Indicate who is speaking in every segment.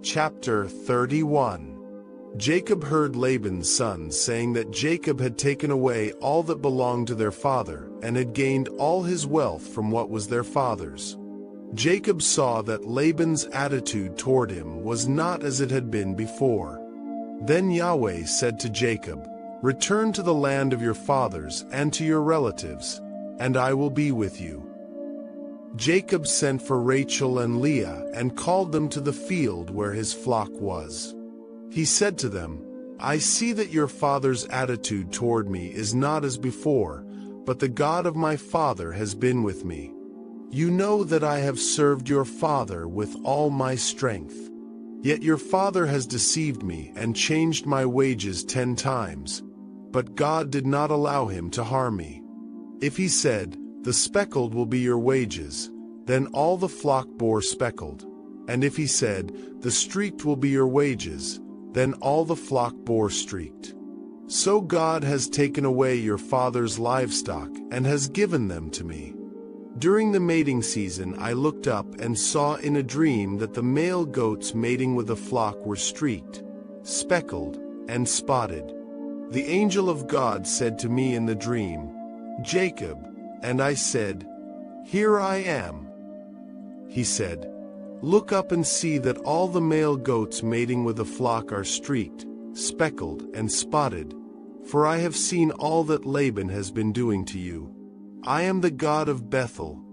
Speaker 1: Chapter 31. Jacob heard Laban's sons saying that Jacob had taken away all that belonged to their father and had gained all his wealth from what was their father's. Jacob saw that Laban's attitude toward him was not as it had been before. Then Yahweh said to Jacob, "Return to the land of your fathers and to your relatives, and I will be with you." Jacob sent for Rachel and Leah and called them to the field where his flock was. He said to them, "I see that your father's attitude toward me is not as before, but the God of my father has been with me. You know that I have served your father with all my strength. Yet your father has deceived me and changed my wages 10 times. But God did not allow him to harm me. If he said, 'The speckled will be your wages,' then all the flock bore speckled. And if he said, 'The streaked will be your wages,' then all the flock bore streaked. So God has taken away your father's livestock and has given them to me. During the mating season I looked up and saw in a dream that the male goats mating with the flock were streaked, speckled, and spotted. The angel of God said to me in the dream, 'Jacob,' and I said, 'Here I am.' He said, 'Look up and see that all the male goats mating with the flock are streaked, speckled, and spotted, for I have seen all that Laban has been doing to you. I am the God of Bethel,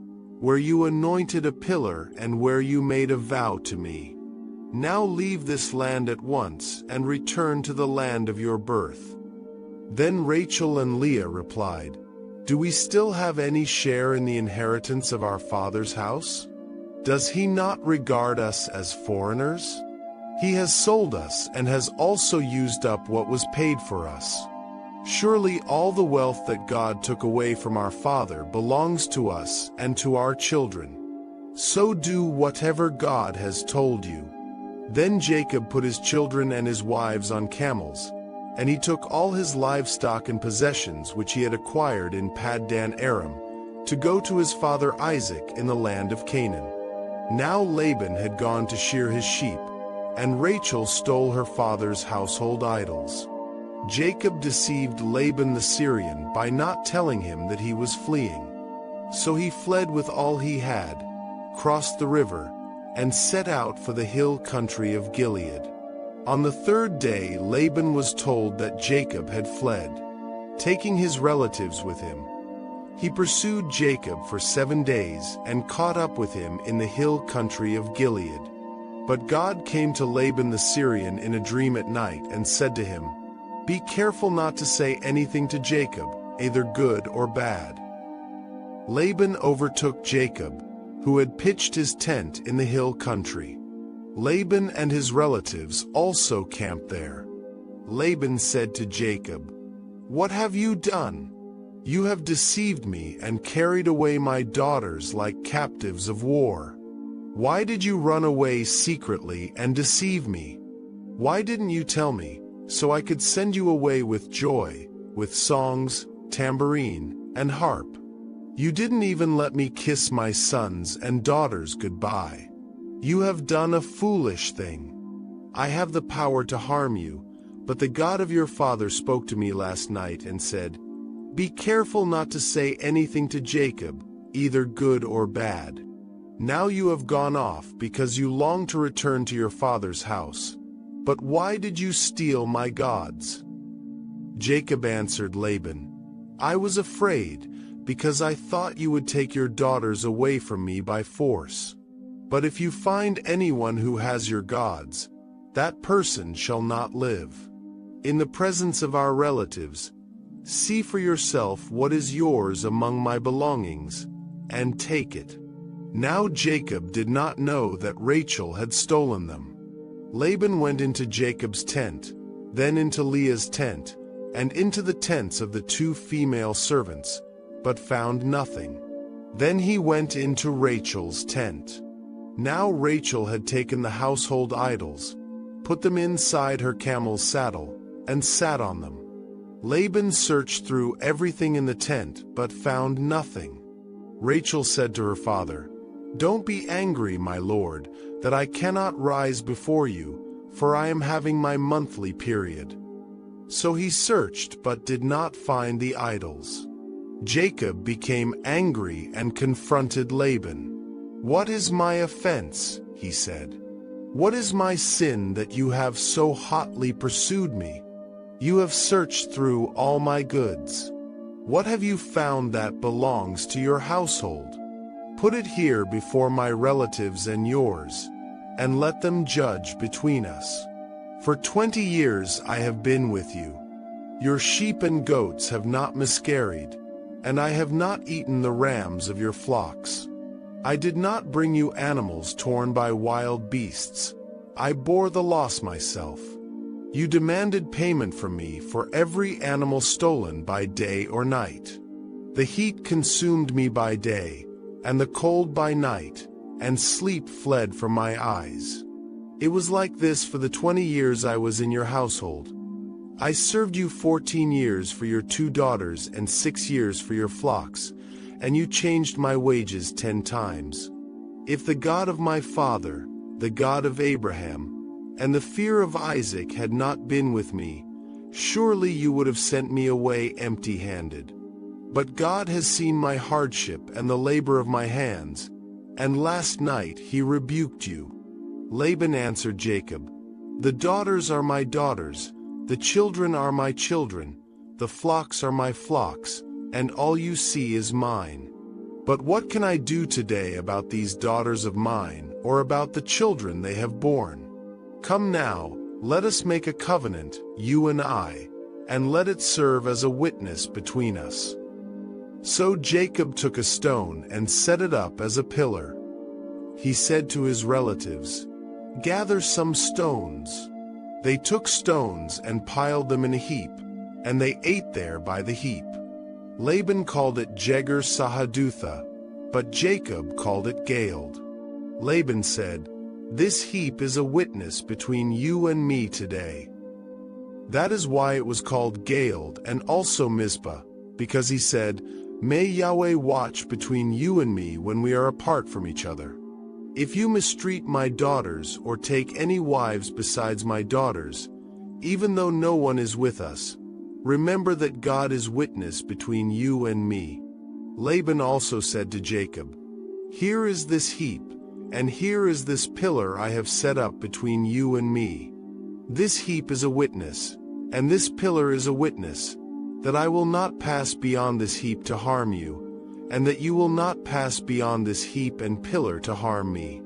Speaker 1: where you anointed a pillar and where you made a vow to me. Now leave this land at once and return to the land of your birth.' Then Rachel and Leah replied, 'Do we still have any share in the inheritance of our father's house? Does he not regard us as foreigners? He has sold us and has also used up what was paid for us. Surely all the wealth that God took away from our father belongs to us and to our children. So do whatever God has told you.' Then Jacob put his children and his wives on camels, and he took all his livestock and possessions which he had acquired in Paddan Aram, to go to his father Isaac in the land of Canaan. Now Laban had gone to shear his sheep, and Rachel stole her father's household idols. Jacob deceived Laban the Syrian by not telling him that he was fleeing. So he fled with all he had, crossed the river, and set out for the hill country of Gilead. On the 3rd day Laban was told that Jacob had fled, taking his relatives with him. He pursued Jacob for 7 days and caught up with him in the hill country of Gilead. But God came to Laban the Syrian in a dream at night and said to him, 'Be careful not to say anything to Jacob, either good or bad.' Laban overtook Jacob, who had pitched his tent in the hill country. Laban and his relatives also camped there. Laban said to Jacob, 'What have you done? You have deceived me and carried away my daughters like captives of war. Why did you run away secretly and deceive me? Why didn't you tell me, so I could send you away with joy, with songs, tambourine, and harp? You didn't even let me kiss my sons and daughters goodbye. You have done a foolish thing. I have the power to harm you, but the God of your father spoke to me last night and said, 'Be careful not to say anything to Jacob, either good or bad.' Now you have gone off because you long to return to your father's house. But why did you steal my gods?" Jacob answered Laban, "I was afraid, because I thought you would take your daughters away from me by force. But if you find anyone who has your gods, that person shall not live. In the presence of our relatives, see for yourself what is yours among my belongings, and take it." Now Jacob did not know that Rachel had stolen them. Laban went into Jacob's tent, then into Leah's tent, and into the tents of the 2 female servants, but found nothing. Then he went into Rachel's tent. Now Rachel had taken the household idols, put them inside her camel's saddle, and sat on them. Laban searched through everything in the tent, but found nothing. Rachel said to her father, "Don't be angry, my lord. that I cannot rise before you, for I am having my monthly period." So he searched but did not find the idols. Jacob became angry and confronted Laban. "What is my offense?" he said. "What is my sin that you have so hotly pursued me? You have searched through all my goods. What have you found that belongs to your household? Put it here before my relatives and yours, and let them judge between us. For 20 years I have been with you. Your sheep and goats have not miscarried, and I have not eaten the rams of your flocks. I did not bring you animals torn by wild beasts. I bore the loss myself. You demanded payment from me for every animal stolen by day or night. The heat consumed me by day, and the cold by night, and sleep fled from my eyes. It was like this for the 20 years I was in your household. I served you 14 years for your 2 daughters and 6 years for your flocks, and you changed my wages 10 times. If the God of my father, the God of Abraham, and the fear of Isaac had not been with me, surely you would have sent me away empty-handed. But God has seen my hardship and the labor of my hands, and last night he rebuked you." Laban answered Jacob, "The daughters are my daughters, the children are my children, the flocks are my flocks, and all you see is mine. But what can I do today about these daughters of mine, or about the children they have borne? Come now, let us make a covenant, you and I, and let it serve as a witness between us." So Jacob took a stone and set it up as a pillar. He said to his relatives, "Gather some stones." They took stones and piled them in a heap, and they ate there by the heap. Laban called it Jegar Sahadutha, but Jacob called it Galeed. Laban said, "This heap is a witness between you and me today." That is why it was called Galeed and also Mizpah, because he said, "May Yahweh watch between you and me when we are apart from each other. If you mistreat my daughters or take any wives besides my daughters, even though no one is with us, remember that God is witness between you and me." Laban also said to Jacob, "Here is this heap, and here is this pillar I have set up between you and me. This heap is a witness, and this pillar is a witness, that I will not pass beyond this heap to harm you, and that you will not pass beyond this heap and pillar to harm me.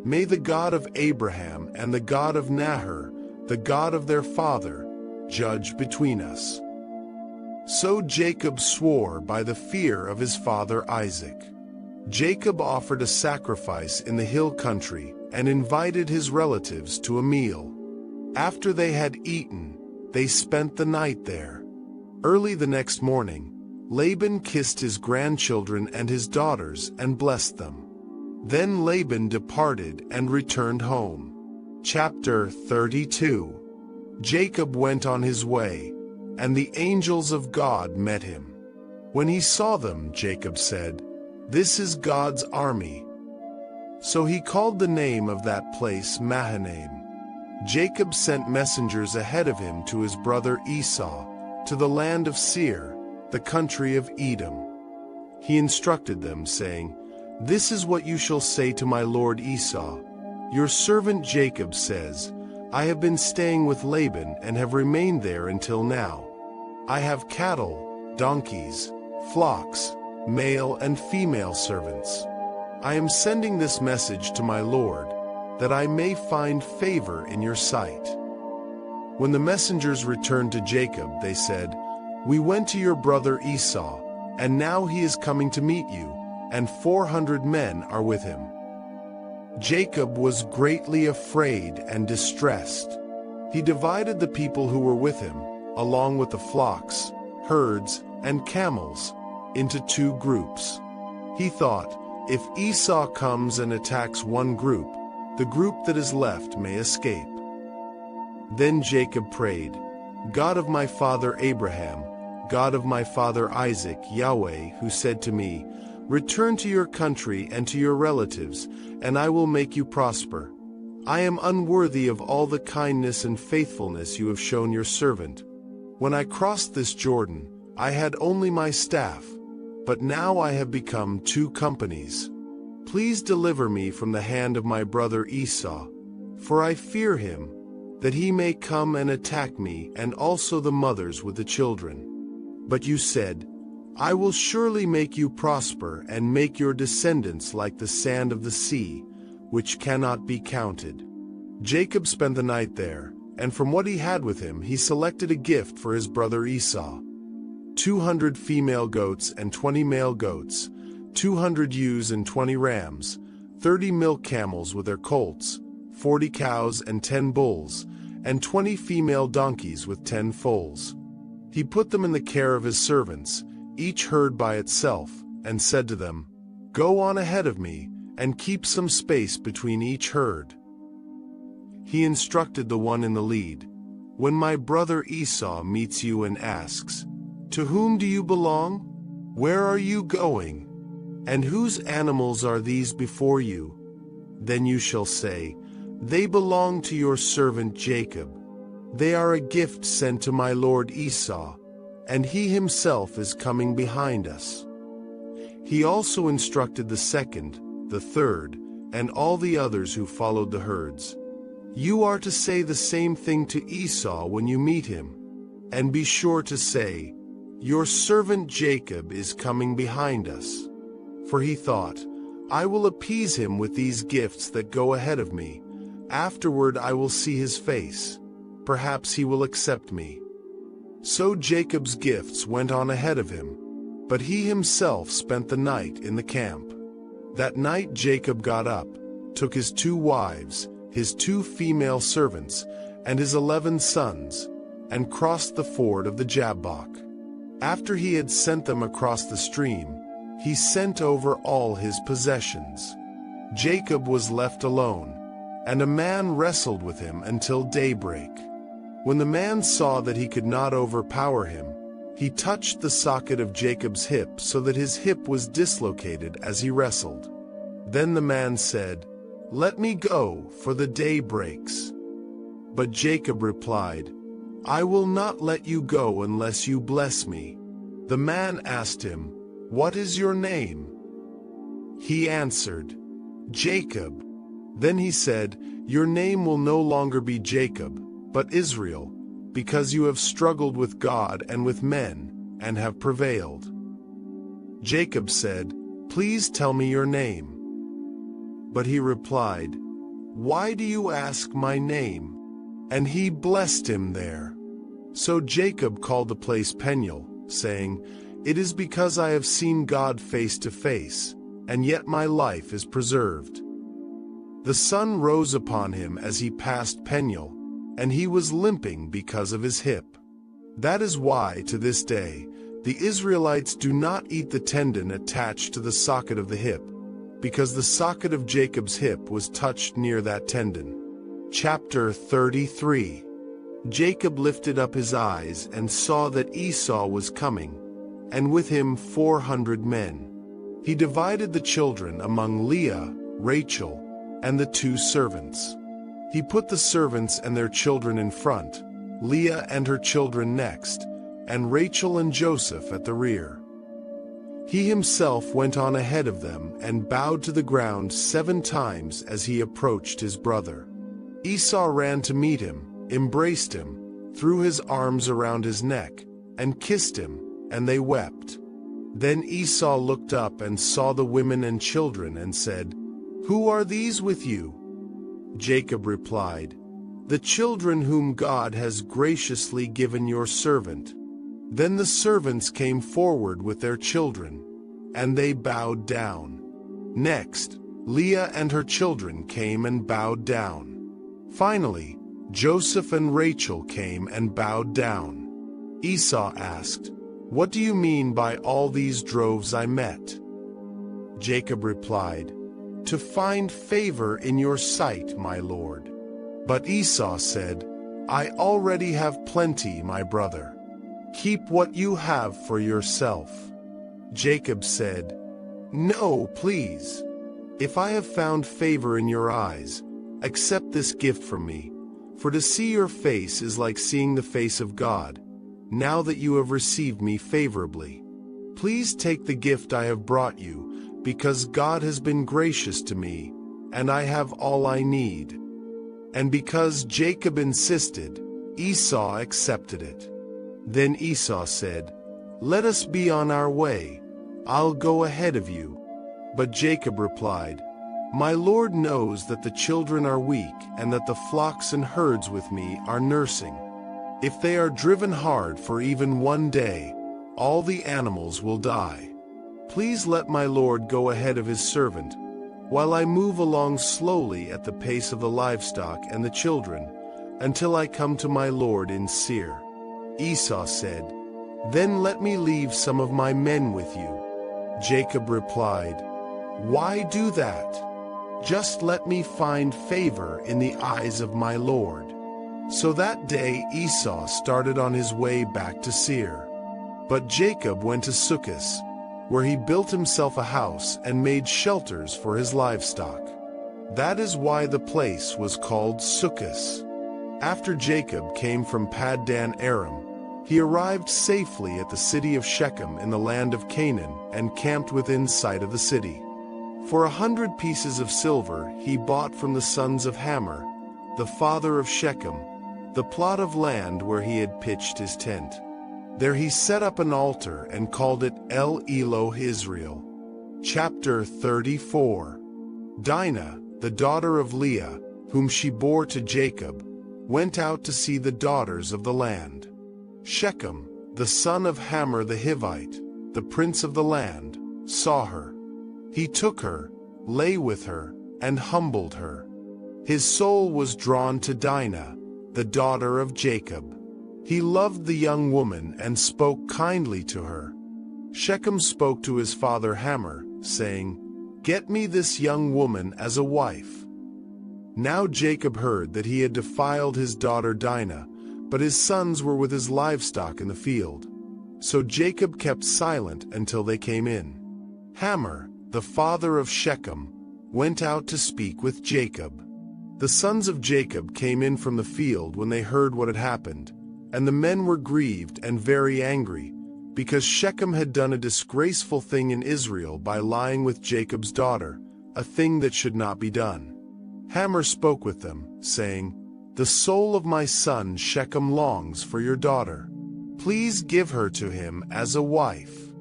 Speaker 1: May the God of Abraham and the God of Nahor, the God of their father, judge between us." So Jacob swore by the fear of his father Isaac. Jacob offered a sacrifice in the hill country and invited his relatives to a meal. After they had eaten, they spent the night there. Early the next morning, Laban kissed his grandchildren and his daughters and blessed them. Then Laban departed and returned home. Chapter 32. Jacob went on his way, and the angels of God met him. When he saw them, Jacob said, "This is God's army." So he called the name of that place Mahanaim. Jacob sent messengers ahead of him to his brother Esau, to the land of Seir, the country of Edom. He instructed them, saying, "This is what you shall say to my lord Esau. Your servant Jacob says, I have been staying with Laban and have remained there until now. I have cattle, donkeys, flocks, male and female servants. I am sending this message to my lord, that I may find favor in your sight." When the messengers returned to Jacob, they said, "We went to your brother Esau, and now he is coming to meet you, and 400 men are with him." Jacob was greatly afraid and distressed. He divided the people who were with him, along with the flocks, herds, and camels, into 2 groups. He thought, if Esau comes and attacks one group, the group that is left may escape. Then Jacob prayed, "God of my father Abraham, God of my father Isaac, Yahweh, who said to me, 'Return to your country and to your relatives, and I will make you prosper, I am unworthy of all the kindness and faithfulness you have shown your servant. When I crossed this Jordan, I had only my staff, but now I have become 2 companies. Please deliver me from the hand of my brother Esau, for I fear him, that he may come and attack me and also the mothers with the children. But you said, I will surely make you prosper and make your descendants like the sand of the sea, which cannot be counted. Jacob spent the night there, and from what he had with him he selected a gift for his brother Esau: 200 female goats and 20 male goats, 200 ewes and 20 rams, 30 milk camels with their colts, 40 cows and 10 bulls, and 20 female donkeys with 10 foals. He put them in the care of his servants, each herd by itself, and said to them, Go on ahead of me, and keep some space between each herd. He instructed the one in the lead, When my brother Esau meets you and asks, To whom do you belong? Where are you going? And whose animals are these before you? Then you shall say, They belong to your servant Jacob. They are a gift sent to my lord Esau, and he himself is coming behind us. He also instructed the second, the third, and all the others who followed the herds. You are to say the same thing to Esau when you meet him, and be sure to say, Your servant Jacob is coming behind us. For he thought, I will appease him with these gifts that go ahead of me. Afterward I will see his face. Perhaps he will accept me. So Jacob's gifts went on ahead of him, but he himself spent the night in the camp. That night Jacob got up, took his 2 wives, his 2 female servants, and his 11 sons, and crossed the ford of the Jabbok. After he had sent them across the stream, he sent over all his possessions. Jacob was left alone, and a man wrestled with him until daybreak. When the man saw that he could not overpower him, he touched the socket of Jacob's hip so that his hip was dislocated as he wrestled. Then the man said, Let me go, for the day breaks. But Jacob replied, I will not let you go unless you bless me. The man asked him, What is your name? He answered, Jacob. Then he said, Your name will no longer be Jacob, but Israel, because you have struggled with God and with men, and have prevailed. Jacob said, Please tell me your name. But he replied, Why do you ask my name? And he blessed him there. So Jacob called the place Peniel, saying, It is because I have seen God face to face, and yet my life is preserved. The sun rose upon him as he passed Peniel, and he was limping because of his hip. That is why, to this day, the Israelites do not eat the tendon attached to the socket of the hip, because the socket of Jacob's hip was touched near that tendon. Chapter 33. Jacob lifted up his eyes and saw that Esau was coming, and with him 400 men. He divided the children among Leah, Rachel, and the 2 servants. He put the servants and their children in front, Leah and her children next, and Rachel and Joseph at the rear. He himself went on ahead of them and bowed to the ground 7 times as he approached his brother. Esau ran to meet him, embraced him, threw his arms around his neck, and kissed him, and they wept. Then Esau looked up and saw the women and children and said, Who are these with you? Jacob replied, The children whom God has graciously given your servant. Then the servants came forward with their children, and they bowed down. Next, Leah and her children came and bowed down. Finally, Joseph and Rachel came and bowed down. Esau asked, What do you mean by all these droves I met? Jacob replied, To find favor in your sight, my lord. But Esau said, I already have plenty, my brother. Keep what you have for yourself. Jacob said, No, please. If I have found favor in your eyes, Accept this gift from me, for to see your face is like seeing the face of God, now that you have received me favorably. Please take the gift I have brought you, because God has been gracious to me, and I have all I need." And because Jacob insisted, Esau accepted it. Then Esau said, "Let us be on our way. I'll go ahead of you." But Jacob replied, "My Lord knows that the children are weak and that the flocks and herds with me are nursing. If they are driven hard for even one day, all the animals will die. Please let my Lord go ahead of his servant, while I move along slowly at the pace of the livestock and the children, until I come to my Lord in Seir." Esau said, "Then let me leave some of my men with you." Jacob replied, "Why do that? Just let me find favor in the eyes of my Lord." So that day Esau started on his way back to Seir. But Jacob went to Succoth, where he built himself a house and made shelters for his livestock. That is why the place was called Succoth. After Jacob came from Paddan Aram, he arrived safely at the city of Shechem in the land of Canaan and camped within sight of the city. For 100 pieces of silver he bought from the sons of Hamor, the father of Shechem, the plot of land where he had pitched his tent. There he set up an altar and called it El Elohe Israel. Chapter 34. Dinah, the daughter of Leah, whom she bore to Jacob, went out to see the daughters of the land. Shechem, the son of Hamor the Hivite, the prince of the land, saw her. He took her, lay with her, and humbled her. His soul was drawn to Dinah, the daughter of Jacob. He loved the young woman and spoke kindly to her. Shechem spoke to his father Hamor, saying, "Get me this young woman as a wife." Now Jacob heard that he had defiled his daughter Dinah, but his sons were with his livestock in the field. So Jacob kept silent until they came in. Hamor, the father of Shechem, went out to speak with Jacob. The sons of Jacob came in from the field when they heard what had happened, and the men were grieved and very angry, because Shechem had done a disgraceful thing in Israel by lying with Jacob's daughter, a thing that should not be done. Hamor spoke with them, saying, "The soul of my son Shechem longs for your daughter. Please give her to him as a wife.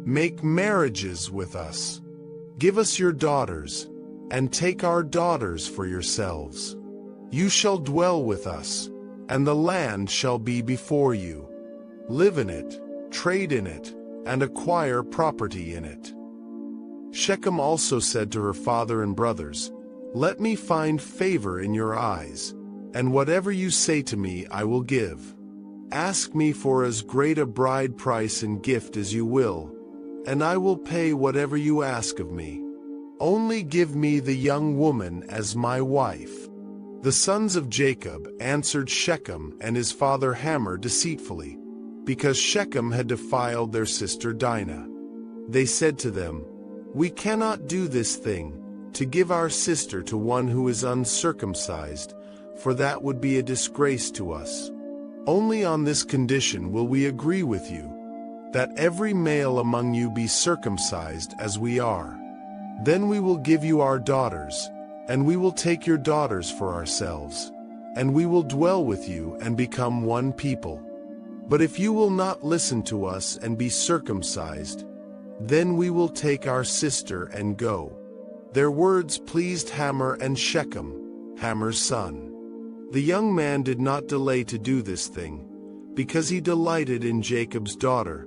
Speaker 1: Make marriages with us. Give us your daughters, and take our daughters for yourselves. You shall dwell with us, and the land shall be before you. Live in it, trade in it, and acquire property in it." Shechem also said to her father and brothers, "Let me find favor in your eyes, and whatever you say to me I will give. Ask me for as great a bride price and gift as you will, and I will pay whatever you ask of me. Only give me the young woman as my wife." The sons of Jacob answered Shechem and his father Hamor deceitfully, because Shechem had defiled their sister Dinah. They said to them, "We cannot do this thing, to give our sister to one who is uncircumcised, for that would be a disgrace to us. Only on this condition will we agree with you, that every male among you be circumcised as we are. Then we will give you our daughters, and we will take your daughters for ourselves, and we will dwell with you and become one people. But if you will not listen to us and be circumcised, then we will take our sister and go." Their words pleased Hamor and Shechem, Hamor's son. The young man did not delay to do this thing, because he delighted in Jacob's daughter,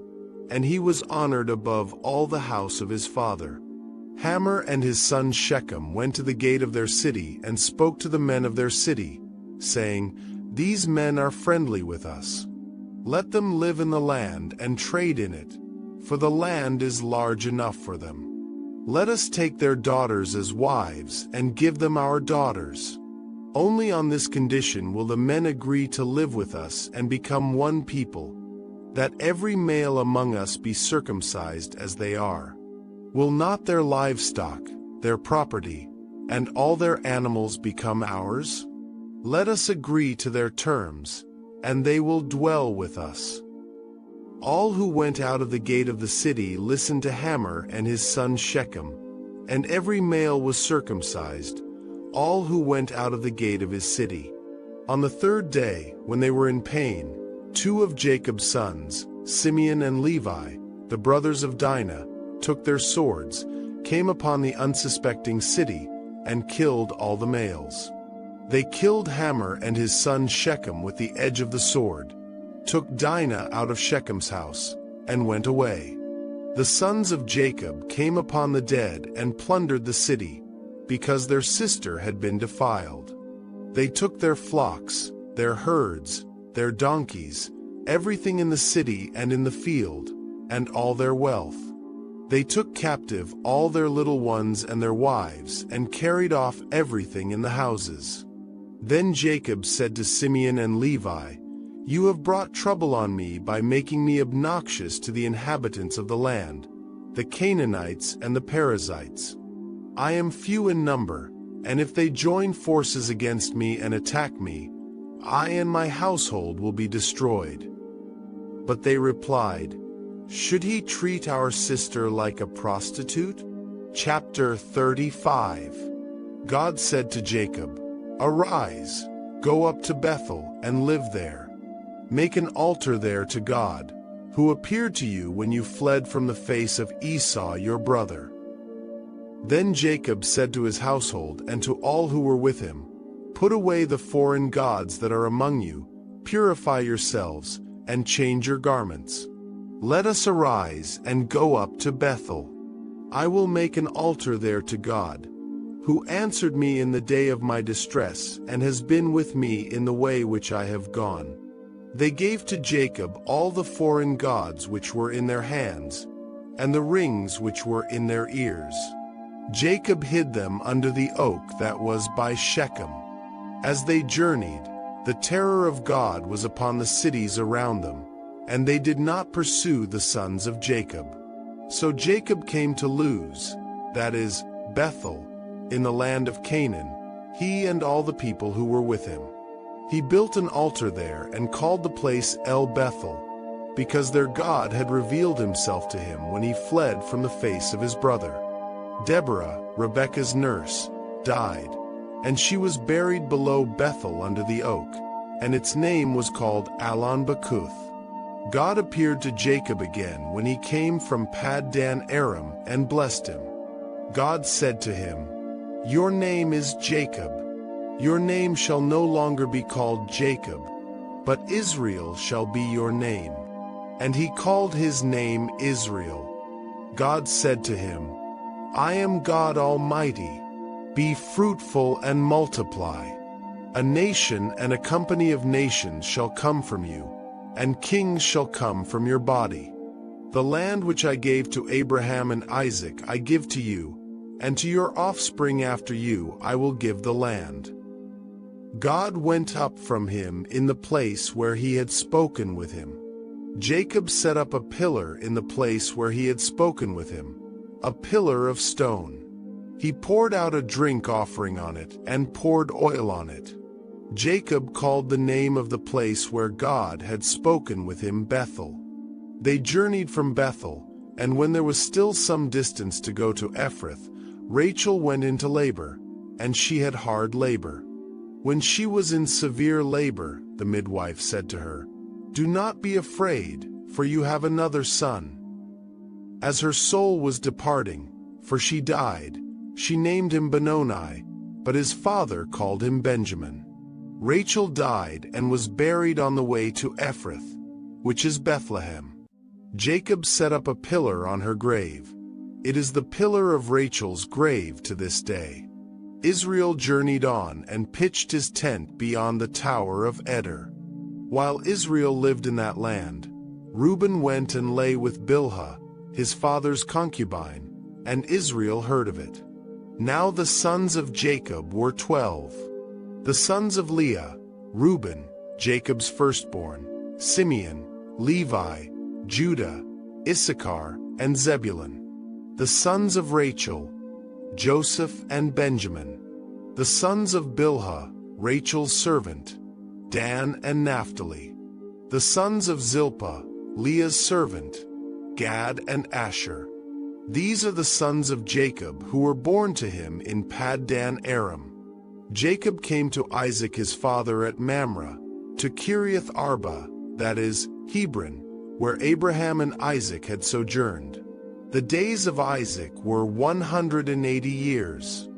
Speaker 1: and he was honored above all the house of his father. Hamor and his son Shechem went to the gate of their city and spoke to the men of their city, saying, "These men are friendly with us. Let them live in the land and trade in it, for the land is large enough for them. Let us take their daughters as wives and give them our daughters. Only on this condition will the men agree to live with us and become one people, that every male among us be circumcised as they are. Will not their livestock, their property, and all their animals become ours? Let us agree to their terms, and they will dwell with us." All who went out of the gate of the city listened to Hamor and his son Shechem, and every male was circumcised, all who went out of the gate of his city. On the third day, when they were in pain, two of Jacob's sons, Simeon and Levi, the brothers of Dinah, took their swords, came upon the unsuspecting city, and killed all the males. They killed Hamor and his son Shechem with the edge of the sword, took Dinah out of Shechem's house, and went away. The sons of Jacob came upon the dead and plundered the city, because their sister had been defiled. They took their flocks, their herds, their donkeys, everything in the city and in the field, and all their wealth. They took captive all their little ones and their wives, and carried off everything in the houses. Then Jacob said to Simeon and Levi, "You have brought trouble on me by making me obnoxious to the inhabitants of the land, the Canaanites and the Perizzites. I am few in number, and if they join forces against me and attack me, I and my household will be destroyed." But they replied, "Should he treat our sister like a prostitute?" Chapter 35. God said to Jacob, "Arise, go up to Bethel and live there. Make an altar there to God, who appeared to you when you fled from the face of Esau your brother." Then Jacob said to his household and to all who were with him, "Put away the foreign gods that are among you, purify yourselves, and change your garments. Let us arise and go up to Bethel. I will make an altar there to God, who answered me in the day of my distress and has been with me in the way which I have gone." They gave to Jacob all the foreign gods which were in their hands, and the rings which were in their ears. Jacob hid them under the oak that was by Shechem. As they journeyed, the terror of God was upon the cities around them, and they did not pursue the sons of Jacob. So Jacob came to Luz, that is, Bethel, in the land of Canaan, he and all the people who were with him. He built an altar there and called the place El Bethel, because their God had revealed himself to him when he fled from the face of his brother. Deborah, Rebekah's nurse, died, and she was buried below Bethel under the oak, and its name was called Allon-Bacuth. God appeared to Jacob again when he came from Paddan Aram and blessed him. God said to him, "Your name is Jacob. Your name shall no longer be called Jacob, but Israel shall be your name." And he called his name Israel. God said to him, "I am God Almighty. Be fruitful and multiply. A nation and a company of nations shall come from you, and kings shall come from your body. The land which I gave to Abraham and Isaac I give to you, and to your offspring after you I will give the land." God went up from him in the place where he had spoken with him. Jacob set up a pillar in the place where he had spoken with him, a pillar of stone. He poured out a drink offering on it and poured oil on it. Jacob called the name of the place where God had spoken with him Bethel. They journeyed from Bethel, and when there was still some distance to go to Ephrath, Rachel went into labor, and she had hard labor. When she was in severe labor, the midwife said to her, "Do not be afraid, for you have another son." As her soul was departing, for she died, she named him Benoni, but his father called him Benjamin. Rachel died and was buried on the way to Ephrath, which is Bethlehem. Jacob set up a pillar on her grave. It is the pillar of Rachel's grave to this day. Israel journeyed on and pitched his tent beyond the tower of Eder. While Israel lived in that land, Reuben went and lay with Bilhah, his father's concubine, and Israel heard of it. Now the sons of Jacob were 12. The sons of Leah, Reuben, Jacob's firstborn, Simeon, Levi, Judah, Issachar, and Zebulun. The sons of Rachel, Joseph and Benjamin. The sons of Bilhah, Rachel's servant, Dan and Naphtali. The sons of Zilpah, Leah's servant, Gad and Asher. These are the sons of Jacob who were born to him in Paddan Aram. Jacob came to Isaac his father at Mamre, to Kiriath Arba, that is, Hebron, where Abraham and Isaac had sojourned. The days of Isaac were 180 years.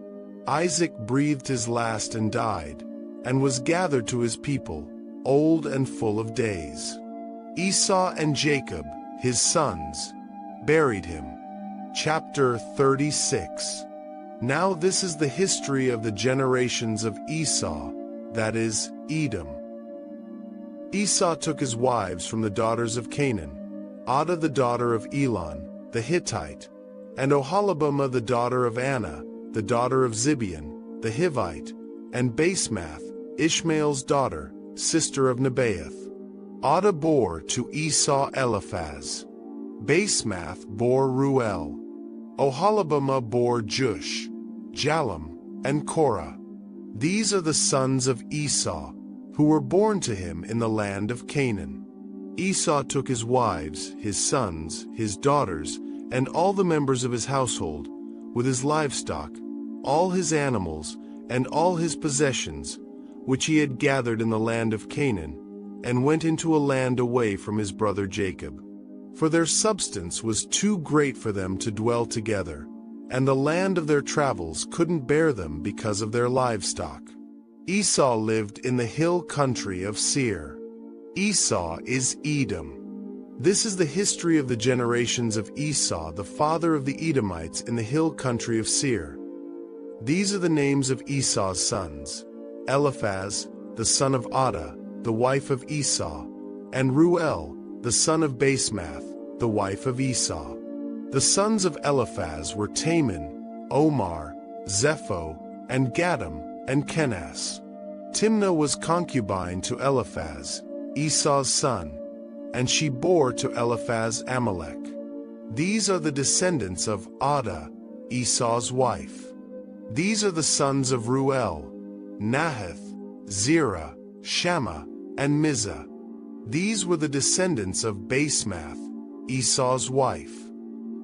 Speaker 1: Isaac breathed his last and died, and was gathered to his people, old and full of days. Esau and Jacob, his sons, buried him. Chapter 36. Now this is the history of the generations of Esau, that is, Edom. Esau took his wives from the daughters of Canaan, Adah the daughter of Elon, the Hittite, and Oholibamah the daughter of Anna, the daughter of Zibeon, the Hivite, and Basemath, Ishmael's daughter, sister of Nebaioth. Adah bore to Esau Eliphaz. Basemath bore Ruel. Oholibamah bore Jush, Jalem, and Korah. These are the sons of Esau, who were born to him in the land of Canaan. Esau took his wives, his sons, his daughters, and all the members of his household, with his livestock, all his animals, and all his possessions, which he had gathered in the land of Canaan, and went into a land away from his brother Jacob. For their substance was too great for them to dwell together, and the land of their travels couldn't bear them because of their livestock. Esau lived in the hill country of Seir. Esau is Edom. This is the history of the generations of Esau, the father of the Edomites in the hill country of Seir. These are the names of Esau's sons: Eliphaz, the son of Adah, the wife of Esau, and Ruel, the son of Basemath, the wife of Esau. The sons of Eliphaz were Taman, Omar, Zepho, and Gatam, and Kenas. Timnah was concubine to Eliphaz, Esau's son, and she bore to Eliphaz Amalek. These are the descendants of Adah, Esau's wife. These are the sons of Ruel: Nahath, Zerah, Shammah, and Mizah. These were the descendants of Basemath, Esau's wife.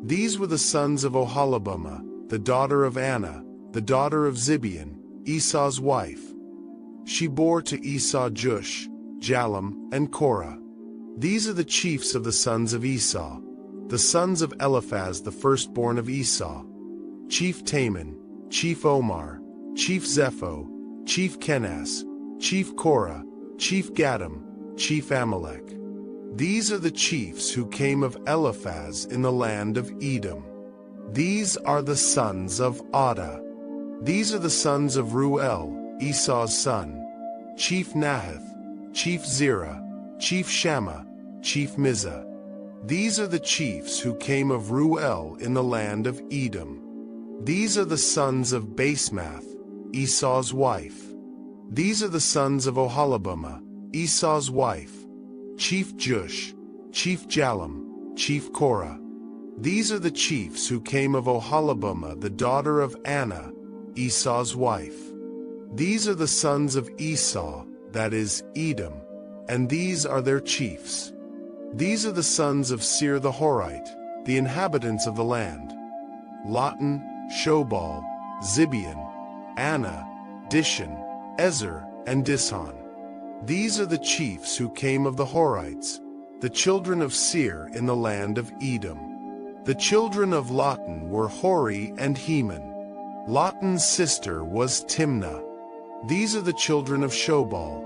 Speaker 1: These were the sons of Oholibamah, the daughter of Anna, the daughter of Zibeon, Esau's wife. She bore to Esau Jush, Jalem, and Korah. These are the chiefs of the sons of Esau, the sons of Eliphaz the firstborn of Esau: Chief Taman, Chief Omar, Chief Zepho, Chief Kenas, Chief Korah, Chief Gatam, Chief Amalek. These are the chiefs who came of Eliphaz in the land of Edom. These are the sons of Adah. These are the sons of Ruel, Esau's son: Chief Nahath, Chief Zerah, Chief Shammah, Chief Mizah. These are the chiefs who came of Ruel in the land of Edom. These are the sons of Basemath, Esau's wife. These are the sons of Oholibamah, Esau's wife: Chief Jush, Chief Jalem, Chief Korah. These are the chiefs who came of Oholibamah, the daughter of Anna, Esau's wife. These are the sons of Esau, that is, Edom, and these are their chiefs. These are the sons of Seir the Horite, the inhabitants of the land: Lotan, Shobal, Zibeon, Anna, Dishon, Ezer, and Dishon. These are the chiefs who came of the Horites, the children of Seir in the land of Edom. The children of Lotan were Hori and Heman. Lotan's sister was Timnah. These are the children of Shobal: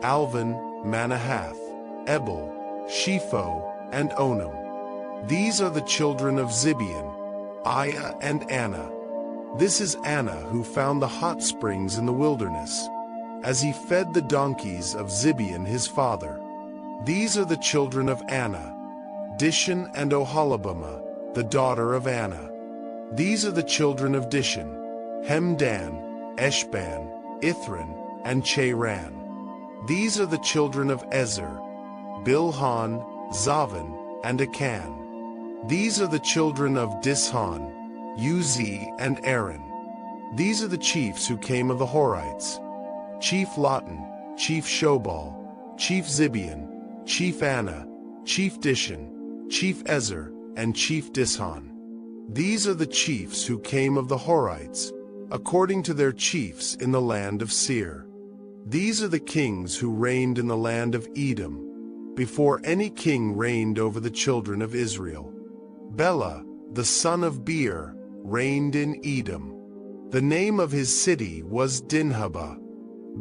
Speaker 1: Alvan, Manahath, Ebal, Shepho, and Onam. These are the children of Zibeon: Aiah and Anna. This is Anna who found the hot springs in the wilderness, as he fed the donkeys of Zibeon his father. These are the children of Anna: Dishon and Oholibamah, the daughter of Anna. These are the children of Dishon: Hemdan, Eshban, Ithran, and Cheran. These are the children of Ezer: Bilhan, Zavan, and Akan. These are the children of Dishon: Uz, and Aaron. These are the chiefs who came of the Horites: Chief Lotan, Chief Shobal, Chief Zibeon, Chief Anna, Chief Dishon, Chief Ezer, and Chief Dishon. These are the chiefs who came of the Horites, according to their chiefs in the land of Seir. These are the kings who reigned in the land of Edom, before any king reigned over the children of Israel. Bela, the son of Beer, reigned in Edom. The name of his city was Dinhabah.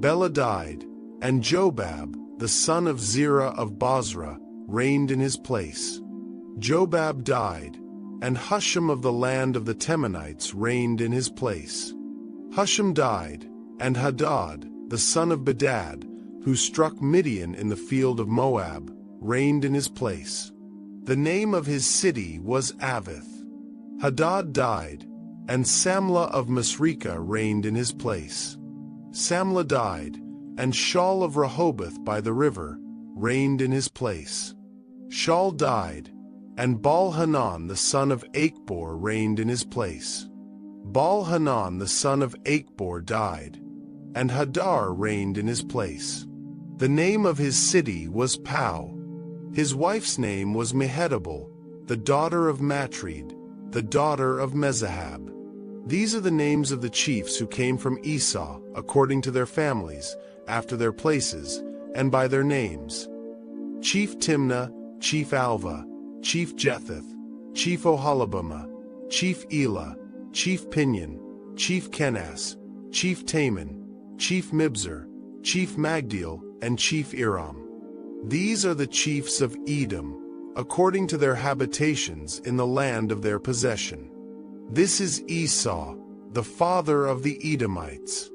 Speaker 1: Bela died, and Jobab, the son of Zerah of Bozrah, reigned in his place. Jobab died, and Husham of the land of the Temanites reigned in his place. Husham died, and Hadad, the son of Bedad, who struck Midian in the field of Moab, reigned in his place. The name of his city was Avith. Hadad died, and Samlah of Masrekah reigned in his place. Samlah died, and Shaul of Rehoboth by the river reigned in his place. Shaul died, and Baal-Hanan the son of Achbor reigned in his place. Baal-Hanan the son of Achbor died, and Hadar reigned in his place. The name of his city was Pau. His wife's name was Mehetabel, the daughter of Matred, the daughter of Mezahab. These are the names of the chiefs who came from Esau, according to their families, after their places, and by their names: Chief Timnah, Chief Alva, Chief Jetheth, Chief Oholibamah, Chief Elah, Chief Pinion, Chief Kenas, Chief Taman, Chief Mibzar, Chief Magdiel, and Chief Iram. These are the chiefs of Edom, according to their habitations in the land of their possession. This is Esau, the father of the Edomites.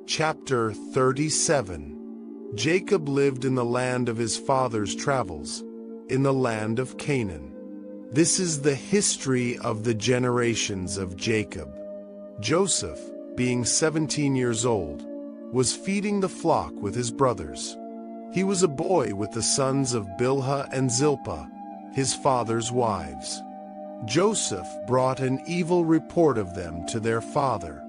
Speaker 1: Chapter 37. Jacob lived in the land of his father's travels, in the land of Canaan. This is the history of the generations of Jacob. Joseph, being 17 years old, was feeding the flock with his brothers. He was a boy with the sons of Bilhah and Zilpah, his father's wives. Joseph brought an evil report of them to their father.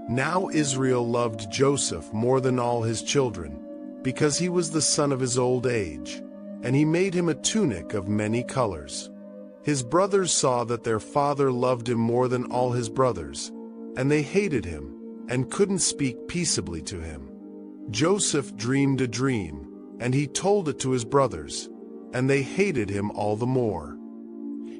Speaker 1: Now Israel loved Joseph more than all his children, because he was the son of his old age, and he made him a tunic of many colors. His brothers saw that their father loved him more than all his brothers, and they hated him, and couldn't speak peaceably to him. Joseph dreamed a dream, and he told it to his brothers, and they hated him all the more.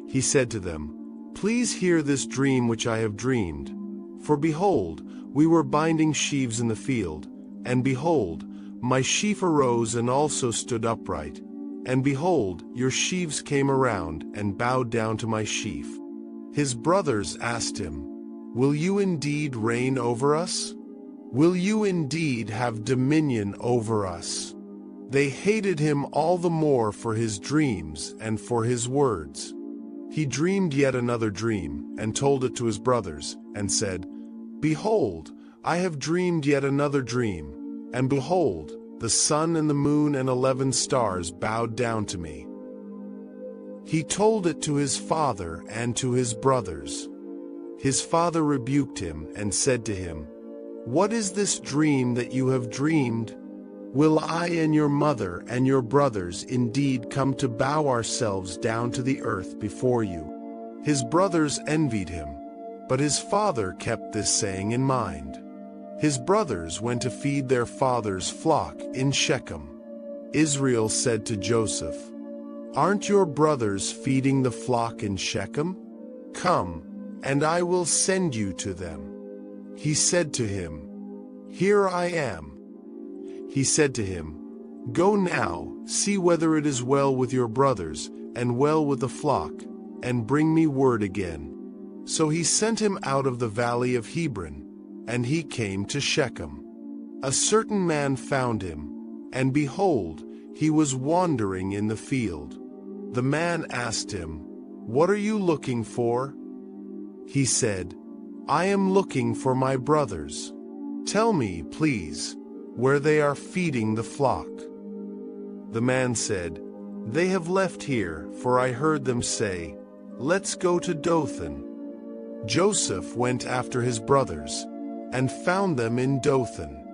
Speaker 1: He said to them, "Please hear this dream which I have dreamed. For behold, we were binding sheaves in the field, and behold, my sheaf arose and also stood upright, and behold, your sheaves came around and bowed down to my sheaf." His brothers asked him, "Will you indeed reign over us? Will you indeed have dominion over us?" They hated him all the more for his dreams and for his words. He dreamed yet another dream, and told it to his brothers, and said, "Behold, I have dreamed yet another dream, and behold, the sun and the moon and 11 stars bowed down to me." He told it to his father and to his brothers. His father rebuked him and said to him, "What is this dream that you have dreamed? Will I and your mother and your brothers indeed come to bow ourselves down to the earth before you?" His brothers envied him, but his father kept this saying in mind. His brothers went to feed their father's flock in Shechem. Israel said to Joseph, "Aren't your brothers feeding the flock in Shechem? Come, and I will send you to them." He said to him, "Here I am." He said to him, "Go now, see whether it is well with your brothers, and well with the flock, and bring me word again." So he sent him out of the valley of Hebron, and he came to Shechem. A certain man found him, and behold, he was wandering in the field. The man asked him, "What are you looking for?" He said, "I am looking for my brothers. Tell me, please, where they are feeding the flock." The man said, "They have left here, for I heard them say, 'Let's go to Dothan.'" Joseph went after his brothers, and found them in Dothan.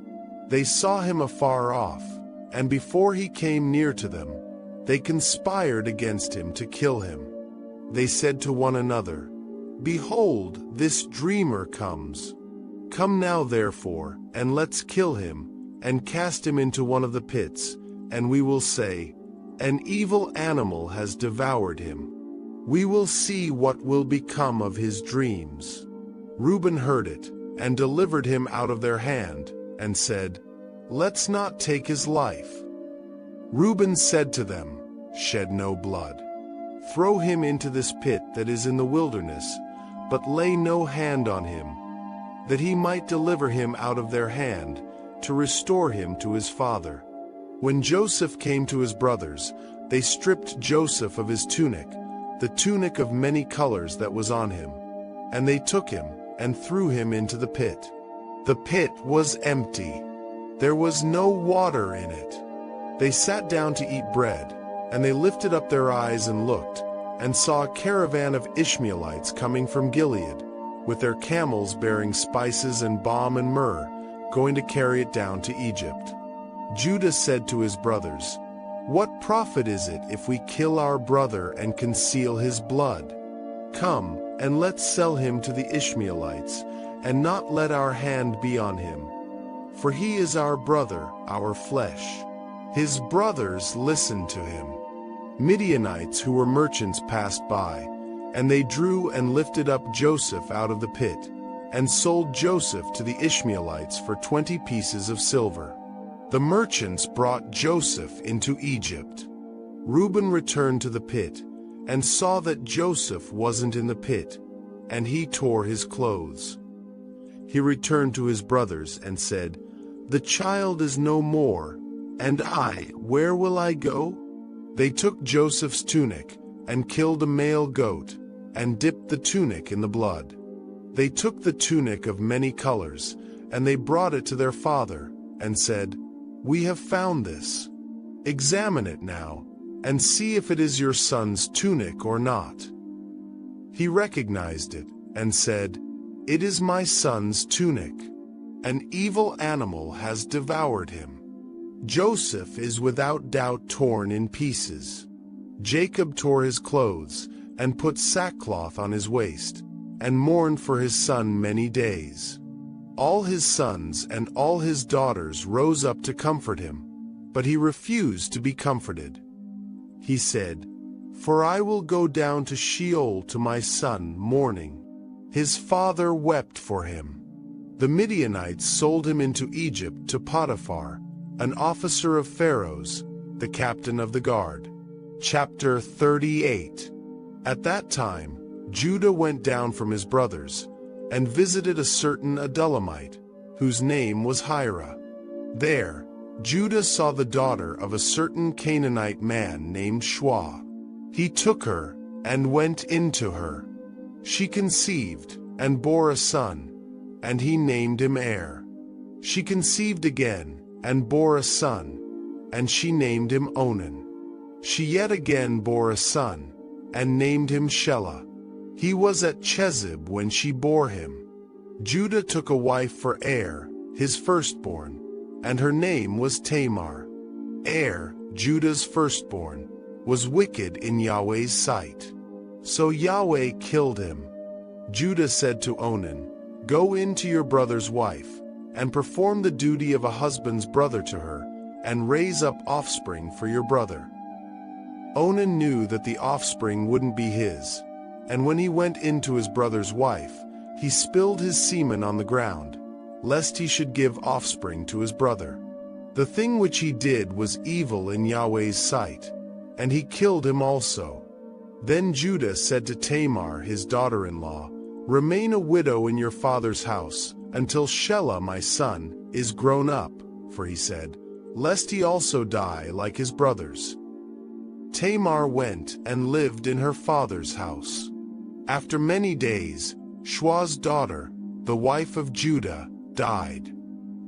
Speaker 1: They saw him afar off, and before he came near to them, they conspired against him to kill him. They said to one another, "Behold, this dreamer comes. Come now therefore, and let's kill him, and cast him into one of the pits, and we will say, 'An evil animal has devoured him.' We will see what will become of his dreams." Reuben heard it, and delivered him out of their hand, and said, "Let's not take his life." Reuben said to them, "Shed no blood. Throw him into this pit that is in the wilderness, but lay no hand on him, that he might deliver him out of their hand, to restore him to his father." When Joseph came to his brothers, they stripped Joseph of his tunic, the tunic of many colors that was on him, and they took him and threw him into the pit. The pit was empty. There was no water in it. They sat down to eat bread, and they lifted up their eyes and looked, and saw a caravan of Ishmaelites coming from Gilead, with their camels bearing spices and balm and myrrh, going to carry it down to Egypt. Judah said to his brothers, "What profit is it if we kill our brother and conceal his blood? Come, and let's sell him to the Ishmaelites, and not let our hand be on him. For he is our brother, our flesh." His brothers listened to him. Midianites who were merchants passed by, and they drew and lifted up Joseph out of the pit, and sold Joseph to the Ishmaelites for 20 pieces of silver. The merchants brought Joseph into Egypt. Reuben returned to the pit, and saw that Joseph wasn't in the pit, and he tore his clothes. He returned to his brothers and said, "The child is no more, and where will I go?" They took Joseph's tunic, and killed a male goat, and dipped the tunic in the blood. They took the tunic of many colors, and they brought it to their father, and said, "We have found this. Examine it now, and see if it is your son's tunic or not." He recognized it, and said, "It is my son's tunic. An evil animal has devoured him. Joseph is without doubt torn in pieces." Jacob tore his clothes, and put sackcloth on his waist, and mourned for his son many days. All his sons and all his daughters rose up to comfort him, but he refused to be comforted. He said, "For I will go down to Sheol to my son mourning." His father wept for him. The Midianites sold him into Egypt to Potiphar, an officer of Pharaoh's, the captain of the guard. Chapter 38. At that time, Judah went down from his brothers, and visited a certain Adullamite, whose name was Hira. There, Judah saw the daughter of a certain Canaanite man named Shua. He took her, and went into her. She conceived, and bore a son, and he named him Er. She conceived again, and bore a son, and she named him Onan. She yet again bore a son, and named him Shelah. He was at Chezib when she bore him. Judah took a wife for Er, his firstborn, and her name was Tamar. Er, Judah's firstborn, was wicked in Yahweh's sight. So Yahweh killed him. Judah said to Onan, "Go in to your brother's wife, and perform the duty of a husband's brother to her, and raise up offspring for your brother." Onan knew that the offspring wouldn't be his, and when he went in to his brother's wife, he spilled his semen on the ground, lest he should give offspring to his brother. The thing which he did was evil in Yahweh's sight, and he killed him also. Then Judah said to Tamar his daughter-in-law, "Remain a widow in your father's house, until Shelah my son is grown up," for he said, "Lest he also die like his brothers." Tamar went and lived in her father's house. After many days, Shua's daughter, the wife of Judah, died.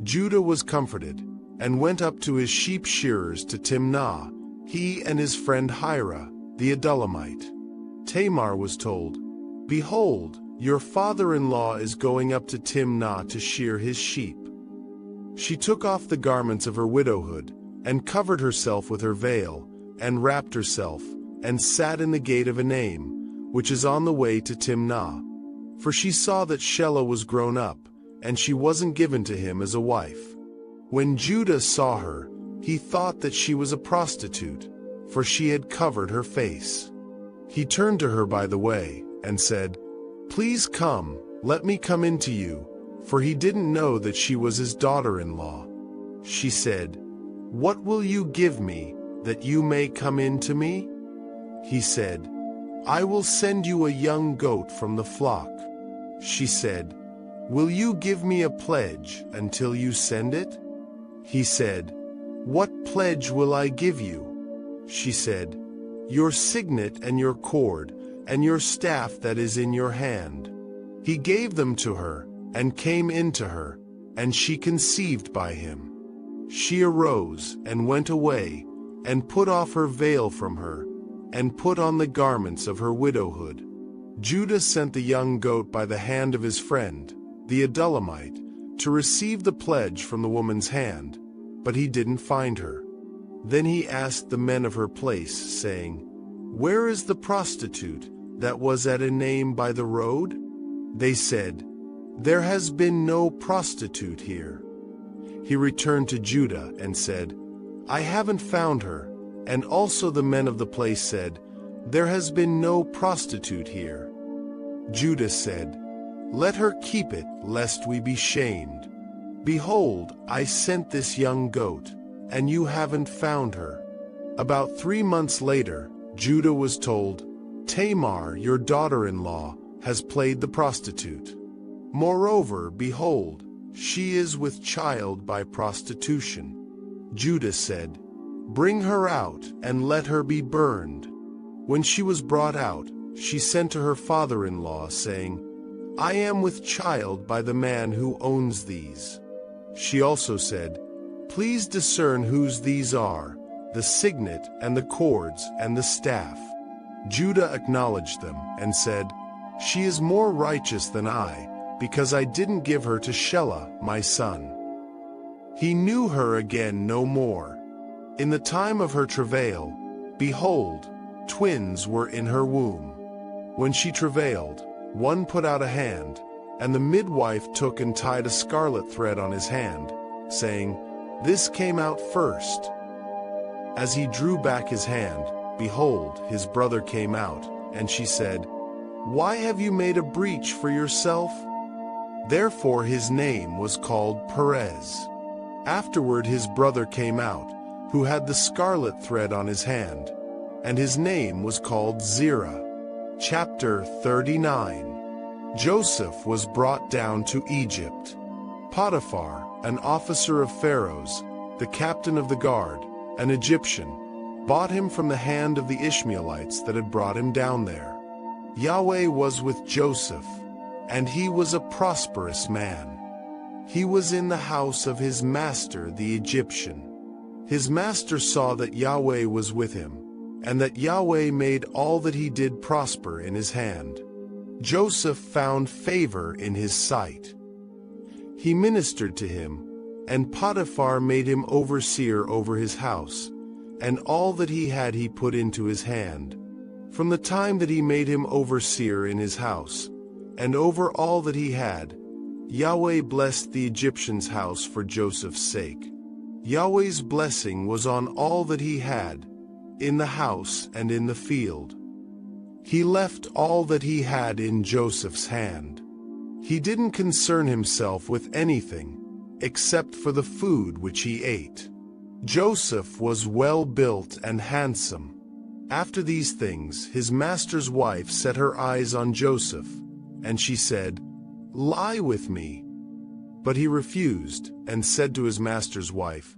Speaker 1: Judah was comforted, and went up to his sheep shearers to Timnah, he and his friend Hira, the Adullamite. Tamar was told, "Behold, "Your father-in-law is going up to Timnah to shear his sheep." She took off the garments of her widowhood, and covered herself with her veil, and wrapped herself, and sat in the gate of Enaim, which is on the way to Timnah. For she saw that Shelah was grown up, and she wasn't given to him as a wife. When Judah saw her, he thought that she was a prostitute, for she had covered her face. He turned to her by the way, and said, "Please come, let me come in to you," for he didn't know that she was his daughter-in-law. She said, "What will you give me, that you may come in to me?" He said, "I will send you a young goat from the flock." She said, "Will you give me a pledge until you send it?" He said, "What pledge will I give you?" She said, "Your signet and your cord, and your staff that is in your hand." He gave them to her, and came in to her, and she conceived by him. She arose, and went away, and put off her veil from her, and put on the garments of her widowhood. Judah sent the young goat by the hand of his friend, the Adullamite, to receive the pledge from the woman's hand, but he didn't find her. Then he asked the men of her place, saying, "Where is the prostitute that was at Enaim by the road?" They said, "There has been no prostitute here." He returned to Judah and said, "I haven't found her." And also the men of the place said, "There has been no prostitute here." Judah said, "Let her keep it, lest we be shamed. Behold, I sent this young goat, and you haven't found her." About 3 months later, Judah was told, "Tamar, your daughter-in-law, has played the prostitute. Moreover, behold, she is with child by prostitution." Judah said, "Bring her out, and let her be burned." When she was brought out, she sent to her father-in-law, saying, "I am with child by the man who owns these." She also said, "Please discern whose these are, the signet and the cords and the staff." Judah acknowledged them, and said, "She is more righteous than I, because I didn't give her to Shelah, my son." He knew her again no more. In the time of her travail, behold, twins were in her womb. When she travailed, one put out a hand, and the midwife took and tied a scarlet thread on his hand, saying, "This came out first." As he drew back his hand, behold, his brother came out, and she said, "Why have you made a breach for yourself?" Therefore his name was called Perez. Afterward his brother came out, who had the scarlet thread on his hand, and his name was called Zerah. Chapter 39. Joseph was brought down to Egypt. Potiphar, an officer of Pharaoh's, the captain of the guard, an Egyptian, bought him from the hand of the Ishmaelites that had brought him down there. Yahweh was with Joseph, and he was a prosperous man. He was in the house of his master the Egyptian. His master saw that Yahweh was with him, and that Yahweh made all that he did prosper in his hand. Joseph found favor in his sight. He ministered to him, and Potiphar made him overseer over his house, and all that he had he put into his hand. From the time that he made him overseer in his house, and over all that he had, Yahweh blessed the Egyptian's house for Joseph's sake. Yahweh's blessing was on all that he had, in the house and in the field. He left all that he had in Joseph's hand. He didn't concern himself with anything, except for the food which he ate. Joseph was well built and handsome. After these things, his master's wife set her eyes on Joseph, and she said, "Lie with me." But he refused, and said to his master's wife,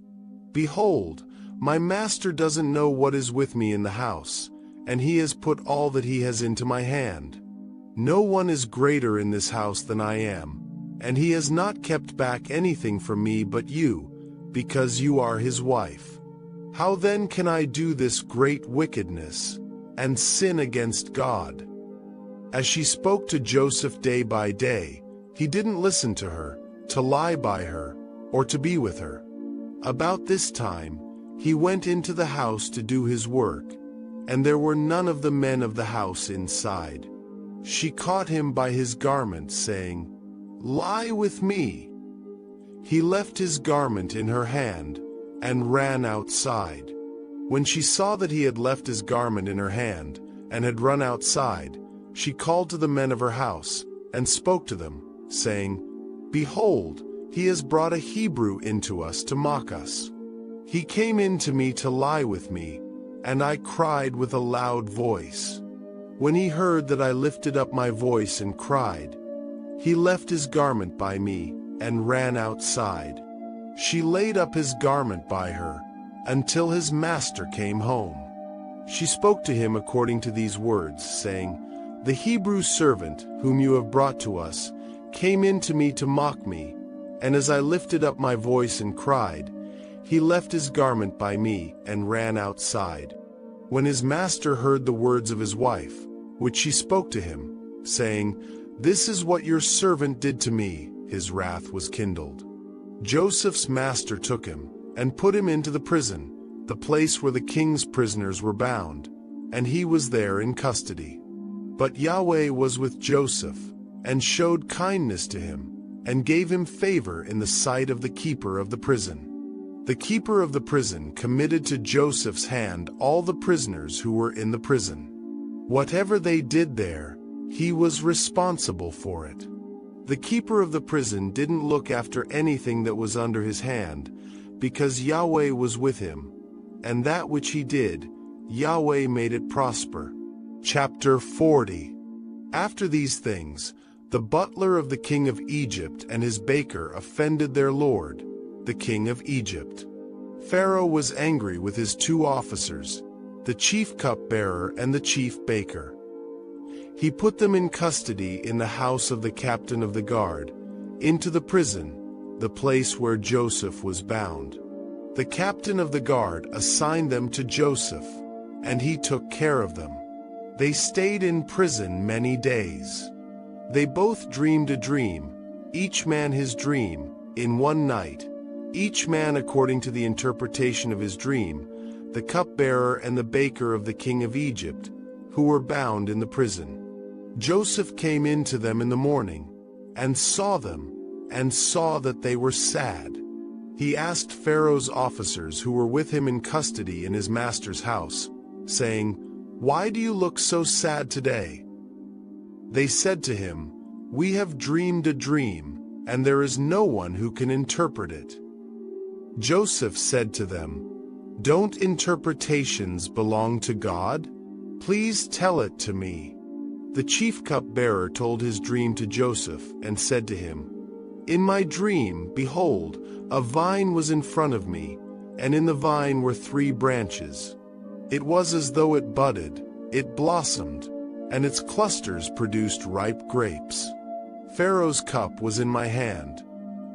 Speaker 1: "Behold, my master doesn't know what is with me in the house, and he has put all that he has into my hand. No one is greater in this house than I am, and he has not kept back anything from me but you, because you are his wife. How then can I do this great wickedness, and sin against God?" As she spoke to Joseph day by day, he didn't listen to her, to lie by her, or to be with her. About this time, he went into the house to do his work, and there were none of the men of the house inside. She caught him by his garment, saying, "Lie with me." He left his garment in her hand, and ran outside. When she saw that he had left his garment in her hand, and had run outside, she called to the men of her house, and spoke to them, saying, "Behold, he has brought a Hebrew into us to mock us. He came in to me to lie with me, and I cried with a loud voice. When he heard that I lifted up my voice and cried, he left his garment by me, and ran outside. She laid up his garment by her, until his master came home. She spoke to him according to these words, saying, The Hebrew servant, whom you have brought to us, came in to me to mock me, and as I lifted up my voice and cried, he left his garment by me, and ran outside. When his master heard the words of his wife, which she spoke to him, saying, This is what your servant did to me, his wrath was kindled. Joseph's master took him, and put him into the prison, the place where the king's prisoners were bound, and he was there in custody. But Yahweh was with Joseph, and showed kindness to him, and gave him favor in the sight of the keeper of the prison. The keeper of the prison committed to Joseph's hand all the prisoners who were in the prison. Whatever they did there, he was responsible for it. The keeper of the prison didn't look after anything that was under his hand, because Yahweh was with him, and that which he did, Yahweh made it prosper. Chapter 40. After these things, the butler of the king of Egypt and his baker offended their lord, the king of Egypt. Pharaoh was angry with his two officers, the chief cupbearer and the chief baker. He put them in custody in the house of the captain of the guard, into the prison, the place where Joseph was bound. The captain of the guard assigned them to Joseph, and he took care of them. They stayed in prison many days. They both dreamed a dream, each man his dream, in one night, each man according to the interpretation of his dream, the cupbearer and the baker of the king of Egypt, who were bound in the prison. Joseph came in to them in the morning, and saw them, and saw that they were sad. He asked Pharaoh's officers who were with him in custody in his master's house, saying, Why do you look so sad today? They said to him, We have dreamed a dream, and there is no one who can interpret it. Joseph said to them, Don't interpretations belong to God? Please tell it to me. The chief cupbearer told his dream to Joseph, and said to him, In my dream, behold, a vine was in front of me, and in the vine were 3 branches. It was as though it budded, it blossomed, and its clusters produced ripe grapes. Pharaoh's cup was in my hand,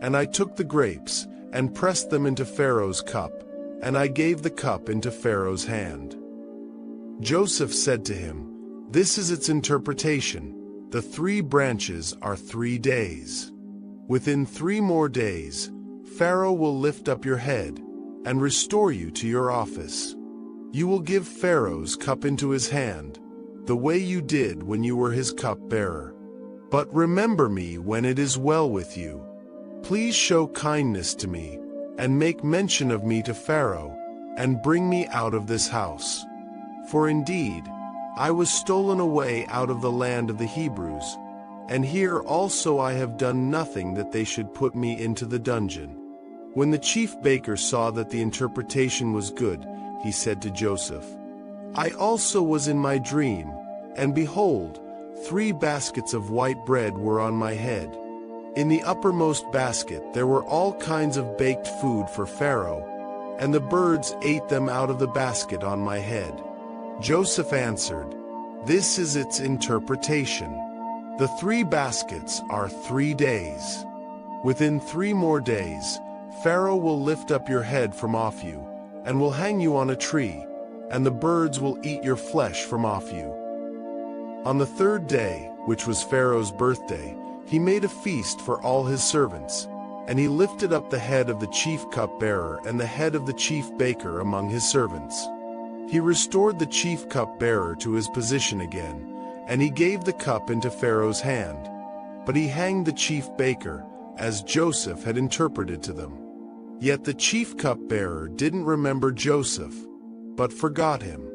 Speaker 1: and I took the grapes, and pressed them into Pharaoh's cup, and I gave the cup into Pharaoh's hand. Joseph said to him, This is its interpretation. The 3 branches are 3 days. Within 3 more days, Pharaoh will lift up your head, and restore you to your office. You will give Pharaoh's cup into his hand, the way you did when you were his cupbearer. But remember me when it is well with you. Please show kindness to me, and make mention of me to Pharaoh, and bring me out of this house. For indeed, I was stolen away out of the land of the Hebrews, and here also I have done nothing that they should put me into the dungeon. When the chief baker saw that the interpretation was good, he said to Joseph, I also was in my dream, and behold, 3 baskets of white bread were on my head. In the uppermost basket there were all kinds of baked food for Pharaoh, and the birds ate them out of the basket on my head. Joseph answered, This is its interpretation. The 3 baskets are 3 days. Within 3 more days, Pharaoh will lift up your head from off you, and will hang you on a tree, and the birds will eat your flesh from off you. On the third day, which was Pharaoh's birthday, he made a feast for all his servants, and he lifted up the head of the chief cupbearer and the head of the chief baker among his servants. He restored the chief cupbearer to his position again, and he gave the cup into Pharaoh's hand. But he hanged the chief baker, as Joseph had interpreted to them. Yet the chief cupbearer didn't remember Joseph, but forgot him.